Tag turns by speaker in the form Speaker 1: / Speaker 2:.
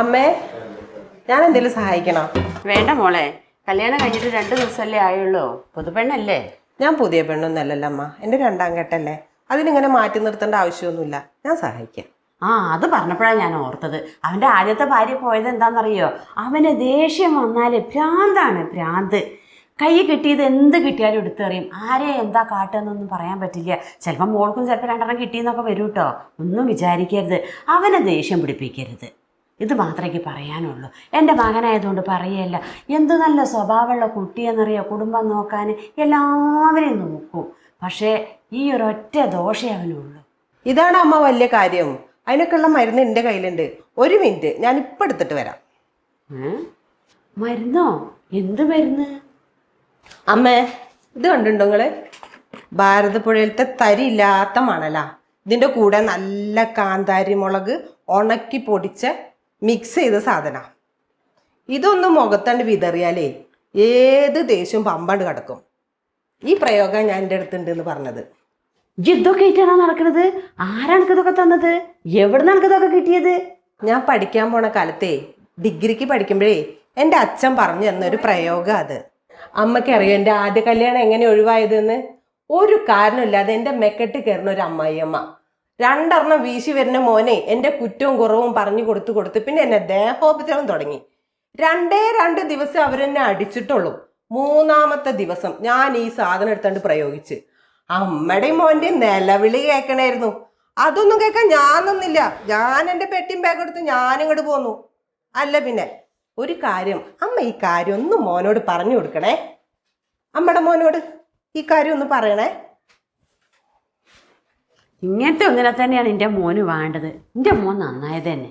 Speaker 1: അമ്മേ, ഞാൻ എന്തെങ്കിലും സഹായിക്കണോ?
Speaker 2: വേണ്ട മോളെ, കല്യാണം കഴിഞ്ഞിട്ട് 2 ദിവസമല്ലേ ആയുള്ളൂ. പുതുപെണ്ണല്ലേ?
Speaker 1: ഞാൻ പുതിയ പെണ്ണൊന്നല്ലല്ലോ അമ്മ, എൻ്റെ 2ാം കെട്ടല്ലേ. അതിനിങ്ങനെ മാറ്റി നിർത്തേണ്ട ആവശ്യമൊന്നുമില്ല. ഞാൻ സഹായിക്കാം.
Speaker 2: അത് പറഞ്ഞപ്പോഴാണ് ഞാൻ ഓർത്തത്. അവൻ്റെ ആദ്യത്തെ ഭാര്യ പോയത് എന്താണെന്നറിയോ? അവന് ദേഷ്യം വന്നാൽ ഭ്രാന്താണ്, ഭ്രാന്ത്. കൈ കിട്ടിയത് എന്ത് കിട്ടിയാലും എടുത്തെറിയും. ആരെ എന്താ കാട്ടുകയെന്നൊന്നും പറയാൻ പറ്റില്ല. ചിലപ്പോൾ മോൾക്കും ചിലപ്പോൾ 2 കിട്ടിയെന്നൊക്കെ വരും കേട്ടോ. ഒന്നും വിചാരിക്കരുത്, അവനെ ദേഷ്യം പിടിപ്പിക്കരുത്. ഇത് മാത്രമേ എനിക്ക് പറയാനുള്ളൂ. എൻ്റെ മകനായതുകൊണ്ട് പറയല്ല. എന്ത് നല്ല സ്വഭാവമുള്ള കുട്ടിയെന്നറിയോ, കുടുംബം നോക്കാൻ എല്ലാവരെയും നോക്കും. പക്ഷേ ഈ ഒരൊറ്റ ദോഷേ അവനുള്ളൂ.
Speaker 1: ഇതാണ് അമ്മ വലിയ കാര്യം. അതിനൊക്കെയുള്ള മരുന്ന് എൻ്റെ കയ്യിലുണ്ട്. 1 മിനിറ്റ്, ഞാൻ ഇപ്പം എടുത്തിട്ട് വരാം.
Speaker 2: മരുന്നോ? എന്ത് മരുന്ന്?
Speaker 1: അമ്മേ, ഇത് കണ്ടുണ്ടോ നിങ്ങള്? ഭാരതപ്പുഴയിലത്തെ തരിയില്ലാത്ത മണലാ. ഇതിൻ്റെ കൂടെ നല്ല കാന്താരി മുളക് ഉണക്കി പൊടിച്ച മിക്സ് ചെയ്ത സാധനം. ഇതൊന്നും മുഖത്തണ്ട് വിതറിയാലേ ഏത് ദേഷ്യവും പമ്പണ്ട് കിടക്കും. ഈ പ്രയോഗം ഞാൻ എൻ്റെ അടുത്തുണ്ട് എന്ന് പറഞ്ഞത്.
Speaker 2: ഇതൊക്കെ ആയിട്ടാണോ നടക്കുന്നത്? ആരാണ് ഇതൊക്കെ തന്നത്? എവിടെ നിന്നാണ് ഇതൊക്കെ കിട്ടിയത്?
Speaker 1: ഞാൻ പഠിക്കാൻ പോണ കാലത്തേ, ഡിഗ്രിക്ക് പഠിക്കുമ്പോഴേ എൻ്റെ അച്ഛൻ പറഞ്ഞു തന്നൊരു പ്രയോഗം അത്. അമ്മയ്ക്കറിയോ എൻ്റെ ആദ്യ കല്യാണം എങ്ങനെ ഒഴിവായതെന്ന്? ഒരു കാരണമില്ലാതെ എൻ്റെ മെക്കെട്ട് കയറുന്ന ഒരു അമ്മായിയമ്മ 2 വീശി വരുന്ന മോനെ എൻ്റെ കുറ്റവും കുറവും പറഞ്ഞു കൊടുത്ത് പിന്നെ എന്നെ ദേഹോപദ്രവം തുടങ്ങി. 2 ദിവസം അവരെന്നെ അടിച്ചിട്ടുള്ളൂ. 3ാമത്തെ ദിവസം ഞാൻ ഈ സാധനം എടുത്തോണ്ട് പ്രയോഗിച്ച് അമ്മയുടെയും മോൻ്റെയും നിലവിളി കേൾക്കണായിരുന്നു. അതൊന്നും കേൾക്കാൻ ഞാനൊന്നില്ല. ഞാൻ എൻ്റെ പെട്ടിയും ബാഗ് എടുത്ത് ഞാനിങ്ങോട്ട് പോന്നു. അല്ല പിന്നെ ഒരു കാര്യം, അമ്മ ഈ കാര്യം ഒന്ന് മോനോട് പറഞ്ഞു കൊടുക്കണേ. അമ്മയുടെ മോനോട് ഈ കാര്യം ഒന്ന് പറയണേ.
Speaker 2: ഇങ്ങനത്തെ ഒന്നിനെ തന്നെയാണ് എൻ്റെ മോന് വേണ്ടത്. എൻ്റെ മോൻ നന്നായത് തന്നെ.